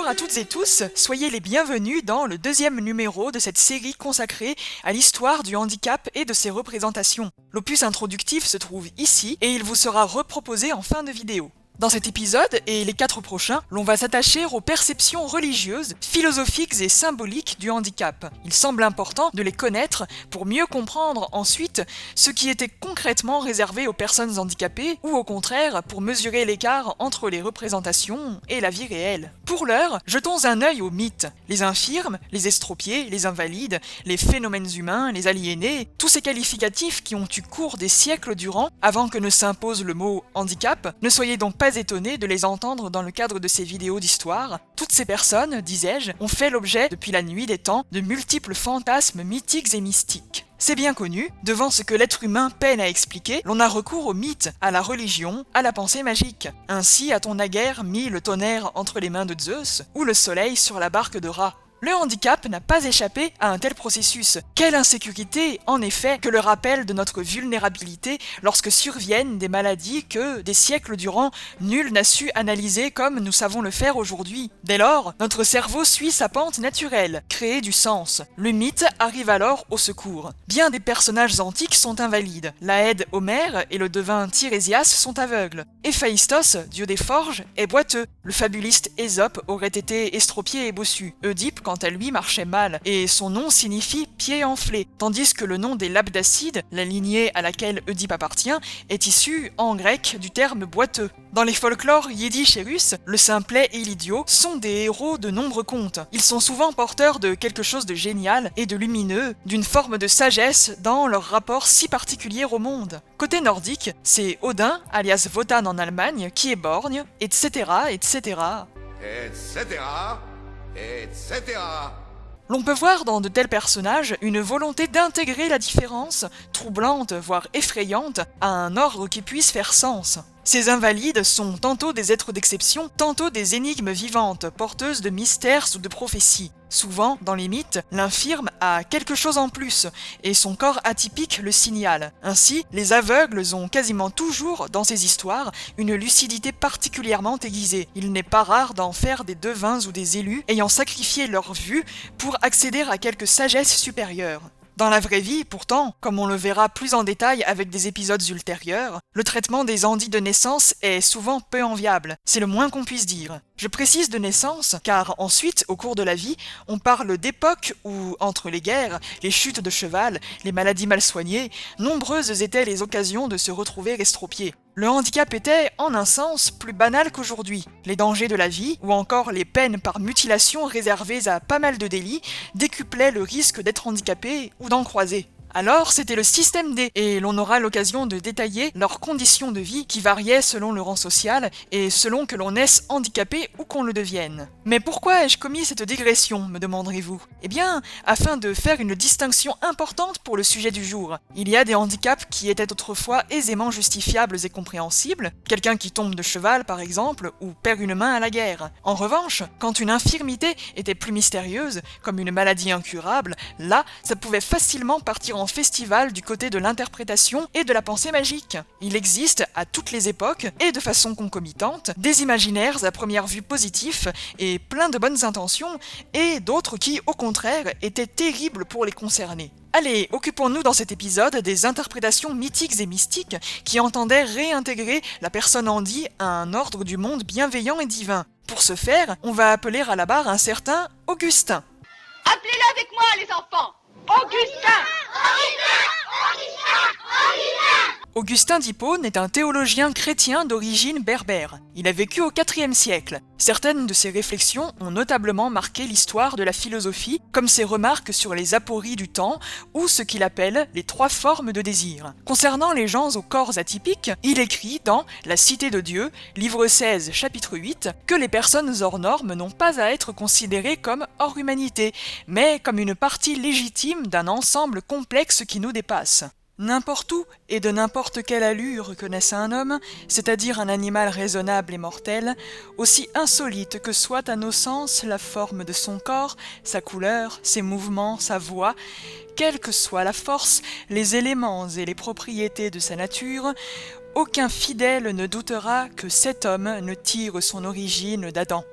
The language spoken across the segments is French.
Bonjour à toutes et tous, soyez les bienvenus dans le deuxième numéro de cette série consacrée à l'histoire du handicap et de ses représentations. L'opus introductif se trouve ici et il vous sera reproposé en fin de vidéo. Dans cet épisode et les 4 prochains, l'on va s'attacher aux perceptions religieuses, philosophiques et symboliques du handicap. Il semble important de les connaître pour mieux comprendre ensuite ce qui était concrètement réservé aux personnes handicapées ou au contraire pour mesurer l'écart entre les représentations et la vie réelle. Pour l'heure, jetons un œil aux mythes. Les infirmes, les estropiés, les invalides, les phénomènes humains, les aliénés, tous ces qualificatifs qui ont eu cours des siècles durant avant que ne s'impose le mot handicap, ne soyez donc pas étonné de les entendre dans le cadre de ces vidéos d'histoire. Toutes ces personnes, disais-je, ont fait l'objet, depuis la nuit des temps, de multiples fantasmes mythiques et mystiques. C'est bien connu, devant ce que l'être humain peine à expliquer, l'on a recours aux mythes, à la religion, à la pensée magique. Ainsi a-t-on naguère mis le tonnerre entre les mains de Zeus, ou le soleil sur la barque de Ra. Le handicap n'a pas échappé à un tel processus. Quelle insécurité, en effet, que le rappel de notre vulnérabilité lorsque surviennent des maladies que, des siècles durant, nul n'a su analyser comme nous savons le faire aujourd'hui. Dès lors, notre cerveau suit sa pente naturelle, créer du sens. Le mythe arrive alors au secours. Bien des personnages antiques sont invalides. L'Aède Homère et le devin Tirésias sont aveugles. Héphaïstos, dieu des forges, est boiteux. Le fabuliste Ésope aurait été estropié et bossu. Oedipe, quant à lui, marchait mal, et son nom signifie « pied enflé », tandis que le nom des Labdacides, la lignée à laquelle Oedipe appartient, est issu, en grec, du terme « boiteux ». Dans les folklores yiddish et russes, le simplet et l'idiot sont des héros de nombreux contes. Ils sont souvent porteurs de quelque chose de génial et de lumineux, d'une forme de sagesse dans leur rapport si particulier au monde. Côté nordique, c'est Odin, alias Wotan en Allemagne, qui est borgne, etc., etc. etc. L'on peut voir dans de tels personnages une volonté d'intégrer la différence, troublante voire effrayante, à un ordre qui puisse faire sens. Ces invalides sont tantôt des êtres d'exception, tantôt des énigmes vivantes, porteuses de mystères ou de prophéties. Souvent, dans les mythes, l'infirme a quelque chose en plus, et son corps atypique le signale. Ainsi, les aveugles ont quasiment toujours, dans ces histoires, une lucidité particulièrement aiguisée. Il n'est pas rare d'en faire des devins ou des élus, ayant sacrifié leur vue pour accéder à quelque sagesse supérieure. Dans la vraie vie, pourtant, comme on le verra plus en détail avec des épisodes ultérieurs, le traitement des handis de naissance est souvent peu enviable, c'est le moins qu'on puisse dire. Je précise de naissance, car ensuite, au cours de la vie, on parle d'époques où, entre les guerres, les chutes de cheval, les maladies mal soignées, nombreuses étaient les occasions de se retrouver estropiés. Le handicap était, en un sens, plus banal qu'aujourd'hui. Les dangers de la vie, ou encore les peines par mutilation réservées à pas mal de délits, décuplaient le risque d'être handicapé ou d'en croiser. Alors, c'était le système D, et l'on aura l'occasion de détailler leurs conditions de vie qui variaient selon le rang social et selon que l'on naisse handicapé ou qu'on le devienne. Mais pourquoi ai-je commis cette digression, me demanderez-vous ? Eh bien, afin de faire une distinction importante pour le sujet du jour. Il y a des handicaps qui étaient autrefois aisément justifiables et compréhensibles, quelqu'un qui tombe de cheval par exemple, ou perd une main à la guerre. En revanche, quand une infirmité était plus mystérieuse, comme une maladie incurable, là, ça pouvait facilement partir en festival du côté de l'interprétation et de la pensée magique. Il existe, à toutes les époques, et de façon concomitante, des imaginaires à première vue positifs et plein de bonnes intentions, et d'autres qui, au contraire, étaient terribles pour les concernés. Allez, occupons-nous dans cet épisode des interprétations mythiques et mystiques qui entendaient réintégrer la personne handi à un ordre du monde bienveillant et divin. Pour ce faire, on va appeler à la barre un certain Augustin. Appelez-le avec moi, les enfants! Augustin! Augustin d'Hippone est un théologien chrétien d'origine berbère. Il a vécu au IVe siècle. Certaines de ses réflexions ont notablement marqué l'histoire de la philosophie, comme ses remarques sur les apories du temps ou ce qu'il appelle les 3 formes de désir. Concernant les gens aux corps atypiques, il écrit dans La Cité de Dieu, livre 16, chapitre 8, que les personnes hors normes n'ont pas à être considérées comme hors humanité, mais comme une partie légitime d'un ensemble complexe qui nous dépasse. N'importe où et de n'importe quelle allure que naisse un homme, c'est-à-dire un animal raisonnable et mortel, aussi insolite que soit à nos sens la forme de son corps, sa couleur, ses mouvements, sa voix, quelle que soit la force, les éléments et les propriétés de sa nature, aucun fidèle ne doutera que cet homme ne tire son origine d'Adam.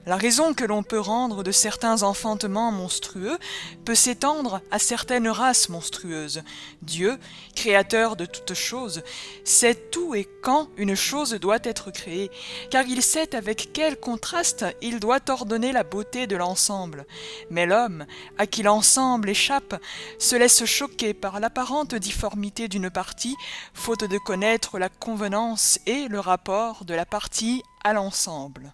La raison que l'on peut rendre de certains enfantements monstrueux peut s'étendre à certaines races monstrueuses. Dieu, créateur de toutes choses, sait où et quand une chose doit être créée, car il sait avec quel contraste il doit ordonner la beauté de l'ensemble. Mais l'homme, à qui l'ensemble échappe, se laisse choquer par l'apparente difformité d'une partie, faute de connaître la convenance et le rapport de la partie à l'ensemble.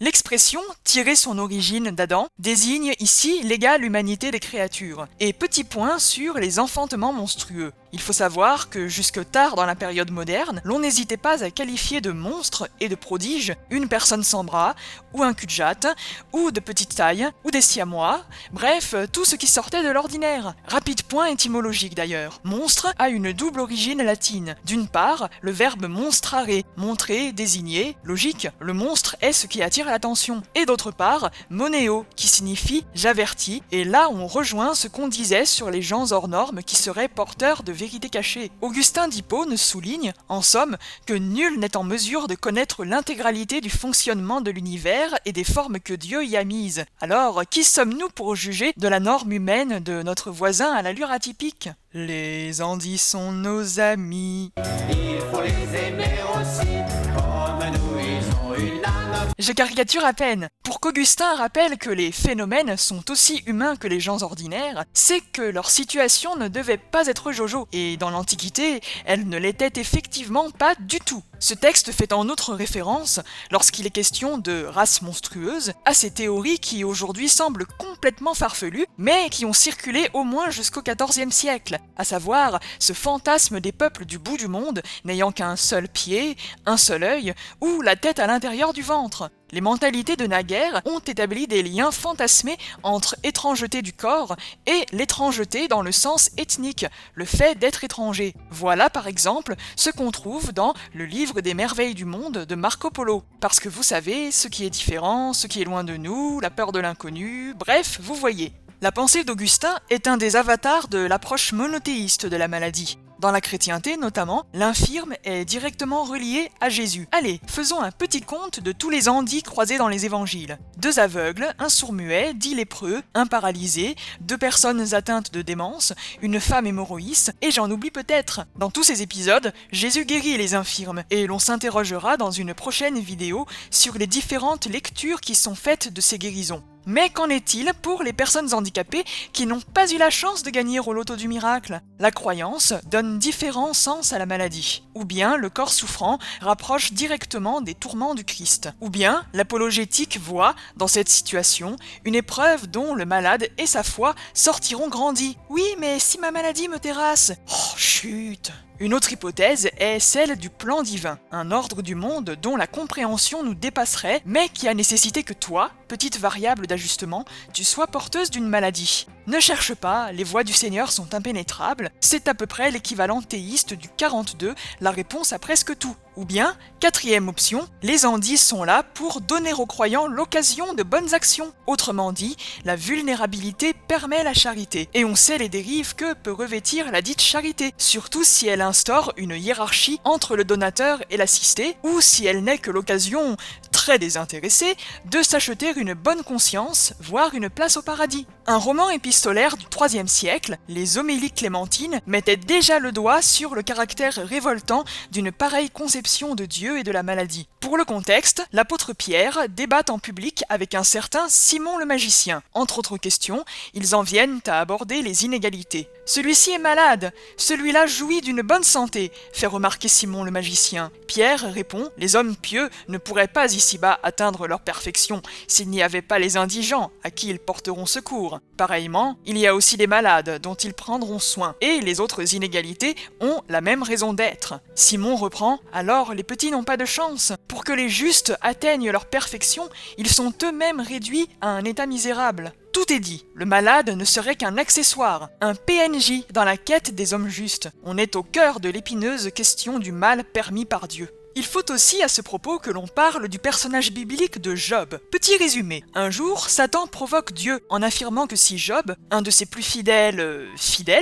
L'expression « tirer son origine d'Adam » désigne ici l'égale humanité des créatures. Et petit point sur les enfantements monstrueux. Il faut savoir que jusque tard dans la période moderne, l'on n'hésitait pas à qualifier de monstre et de prodige une personne sans bras, ou un cul-de-jatte, ou de petite taille, ou des siamois, bref, tout ce qui sortait de l'ordinaire. Rapide point étymologique d'ailleurs. Monstre a une double origine latine. D'une part, le verbe monstrare, montrer, désigner, logique, le monstre est ce qui attire l'attention. Et d'autre part, monéo, qui signifie j'avertis, et là on rejoint ce qu'on disait sur les gens hors normes qui seraient porteurs de vérité cachée. Augustin d'Hippone souligne, en somme, que nul n'est en mesure de connaître l'intégralité du fonctionnement de l'univers et des formes que Dieu y a mises. Alors, qui sommes-nous pour juger de la norme humaine de notre voisin à l'allure atypique ? Les Andis sont nos amis. Il faut les aimer aussi, comme nous ils ont une âme. Je caricature à peine. Pour qu'Augustin rappelle que les phénomènes sont aussi humains que les gens ordinaires, c'est que leur situation ne devait pas être jojo, et dans l'Antiquité, elle ne l'était effectivement pas du tout. Ce texte fait en outre référence, lorsqu'il est question de races monstrueuses, à ces théories qui aujourd'hui semblent complètement farfelues, mais qui ont circulé au moins jusqu'au XIVe siècle, à savoir ce fantasme des peuples du bout du monde n'ayant qu'un seul pied, un seul œil, ou la tête à l'intérieur du ventre. Les mentalités de naguère ont établi des liens fantasmés entre étrangeté du corps et l'étrangeté dans le sens ethnique, le fait d'être étranger. Voilà par exemple ce qu'on trouve dans le livre des merveilles du monde de Marco Polo. Parce que vous savez, ce qui est différent, ce qui est loin de nous, la peur de l'inconnu, bref, vous voyez. La pensée d'Augustin est un des avatars de l'approche monothéiste de la maladie. Dans la chrétienté notamment, l'infirme est directement relié à Jésus. Allez, faisons un petit compte de tous les Andis croisés dans les évangiles. 2 aveugles, un sourd-muet, 10 lépreux, un paralysé, 2 personnes atteintes de démence, une femme hémorroïs, et j'en oublie peut-être. Dans tous ces épisodes, Jésus guérit les infirmes, et l'on s'interrogera dans une prochaine vidéo sur les différentes lectures qui sont faites de ces guérisons. Mais qu'en est-il pour les personnes handicapées qui n'ont pas eu la chance de gagner au loto du miracle ? La croyance donne différents sens à la maladie. Ou bien le corps souffrant rapproche directement des tourments du Christ. Ou bien l'apologétique voit, dans cette situation, une épreuve dont le malade et sa foi sortiront grandis. Oui, mais si ma maladie me terrasse... Oh, chut ! Une autre hypothèse est celle du plan divin, un ordre du monde dont la compréhension nous dépasserait, mais qui a nécessité que toi, petite variable d'ajustement, tu sois porteuse d'une maladie. Ne cherche pas, les voies du Seigneur sont impénétrables, c'est à peu près l'équivalent théiste du 42, la réponse à presque tout. Ou bien, 4e option, les Andis sont là pour donner aux croyants l'occasion de bonnes actions. Autrement dit, la vulnérabilité permet la charité, et on sait les dérives que peut revêtir la dite charité, surtout si elle instaure une hiérarchie entre le donateur et l'assisté, ou si elle n'est que l'occasion, très désintéressée, de s'acheter une bonne conscience, voire une place au paradis. Un roman épistolaire du IIIe siècle, les Homélies clémentines, mettait déjà le doigt sur le caractère révoltant d'une pareille conception de Dieu et de la maladie. Pour le contexte, l'apôtre Pierre débat en public avec un certain Simon le magicien. Entre autres questions, ils en viennent à aborder les inégalités. Celui-ci est malade, celui-là jouit d'une bonne santé, fait remarquer Simon le magicien. Pierre répond, les hommes pieux ne pourraient pas ici-bas atteindre leur perfection s'il n'y avait pas les indigents à qui ils porteront secours. Pareillement, il y a aussi les malades dont ils prendront soin, et les autres inégalités ont la même raison d'être. Simon reprend, alors les petits n'ont pas de chance. Pour que les justes atteignent leur perfection, ils sont eux-mêmes réduits à un état misérable. Tout est dit, le malade ne serait qu'un accessoire, un PNJ dans la quête des hommes justes. On est au cœur de l'épineuse question du mal permis par Dieu. Il faut aussi à ce propos que l'on parle du personnage biblique de Job. Petit résumé, un jour, Satan provoque Dieu en affirmant que si Job, un de ses plus fidèles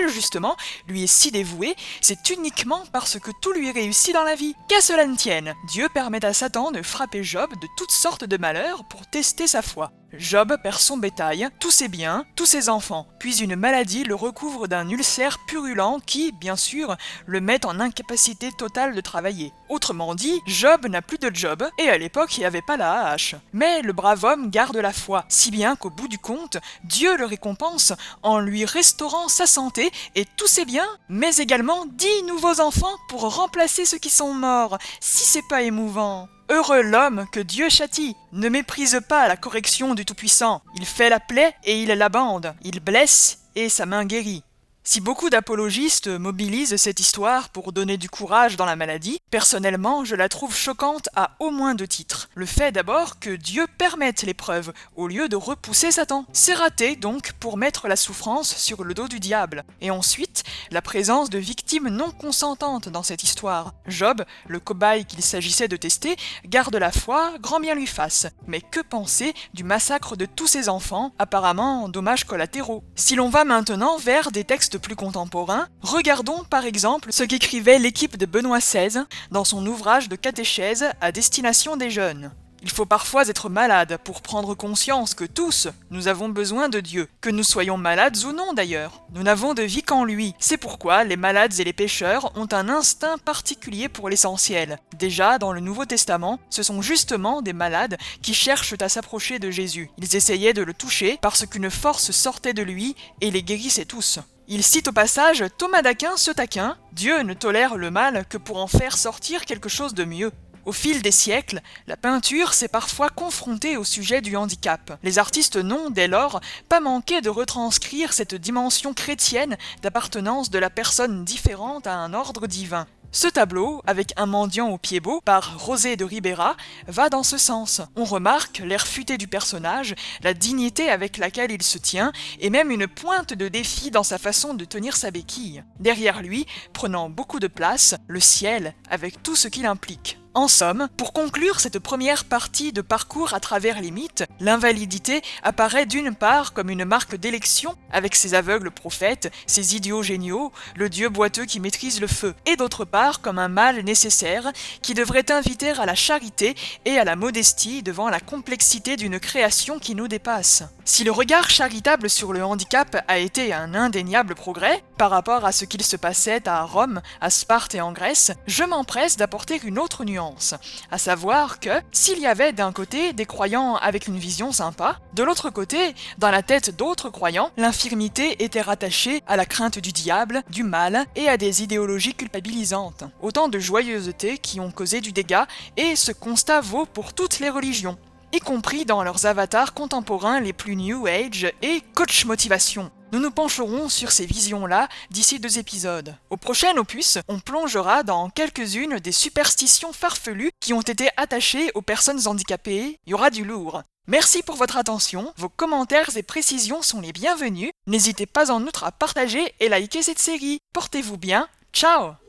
justement, lui est si dévoué, c'est uniquement parce que tout lui réussit dans la vie. Qu'à cela ne tienne, Dieu permet à Satan de frapper Job de toutes sortes de malheurs pour tester sa foi. Job perd son bétail, tous ses biens, tous ses enfants, puis une maladie le recouvre d'un ulcère purulent qui, bien sûr, le met en incapacité totale de travailler. Autrement dit, Job n'a plus de job, et à l'époque il n'y avait pas la hache. Mais le brave homme garde la foi, si bien qu'au bout du compte, Dieu le récompense en lui restaurant sa santé et tous ses biens, mais également 10 nouveaux enfants pour remplacer ceux qui sont morts, si c'est pas émouvant. Heureux l'homme que Dieu châtie, ne méprise pas la correction du Tout-Puissant. Il fait la plaie et il la bande, il blesse et sa main guérit. Si beaucoup d'apologistes mobilisent cette histoire pour donner du courage dans la maladie, personnellement, je la trouve choquante à au moins 2 titres. Le fait d'abord que Dieu permette l'épreuve, au lieu de repousser Satan. C'est raté donc pour mettre la souffrance sur le dos du diable. Et ensuite, la présence de victimes non consentantes dans cette histoire. Job, le cobaye qu'il s'agissait de tester, garde la foi, grand bien lui fasse. Mais que penser du massacre de tous ses enfants, apparemment dommages collatéraux? Si l'on va maintenant vers des textes plus contemporains, regardons par exemple ce qu'écrivait l'équipe de Benoît XVI dans son ouvrage de catéchèse à destination des jeunes. Il faut parfois être malade pour prendre conscience que tous, nous avons besoin de Dieu, que nous soyons malades ou non d'ailleurs. Nous n'avons de vie qu'en lui. C'est pourquoi les malades et les pécheurs ont un instinct particulier pour l'essentiel. Déjà, dans le Nouveau Testament, ce sont justement des malades qui cherchent à s'approcher de Jésus. Ils essayaient de le toucher parce qu'une force sortait de lui et les guérissait tous. Il cite au passage Thomas d'Aquin ce taquin « Dieu ne tolère le mal que pour en faire sortir quelque chose de mieux ». Au fil des siècles, la peinture s'est parfois confrontée au sujet du handicap. Les artistes n'ont, dès lors, pas manqué de retranscrire cette dimension chrétienne d'appartenance de la personne différente à un ordre divin. Ce tableau, avec un mendiant au pied beau, par José de Ribera, va dans ce sens. On remarque l'air futé du personnage, la dignité avec laquelle il se tient, et même une pointe de défi dans sa façon de tenir sa béquille. Derrière lui, prenant beaucoup de place, le ciel, avec tout ce qu'il implique. En somme, pour conclure cette première partie de parcours à travers les mythes, l'invalidité apparaît d'une part comme une marque d'élection, avec ses aveugles prophètes, ses idiots géniaux, le dieu boiteux qui maîtrise le feu, et d'autre part comme un mal nécessaire qui devrait inviter à la charité et à la modestie devant la complexité d'une création qui nous dépasse. Si le regard charitable sur le handicap a été un indéniable progrès, par rapport à ce qu'il se passait à Rome, à Sparte et en Grèce, je m'empresse d'apporter une autre nuance, à savoir que, s'il y avait d'un côté des croyants avec une vision sympa, de l'autre côté, dans la tête d'autres croyants, l'infirmité était rattachée à la crainte du diable, du mal et à des idéologies culpabilisantes. Autant de joyeusetés qui ont causé du dégât, et ce constat vaut pour toutes les religions, y compris dans leurs avatars contemporains les plus New Age et coach motivation. Nous nous pencherons sur ces visions-là d'ici 2 épisodes. Au prochain opus, on plongera dans quelques-unes des superstitions farfelues qui ont été attachées aux personnes handicapées. Il y aura du lourd. Merci pour votre attention, vos commentaires et précisions sont les bienvenus. N'hésitez pas en outre à partager et liker cette série. Portez-vous bien, ciao!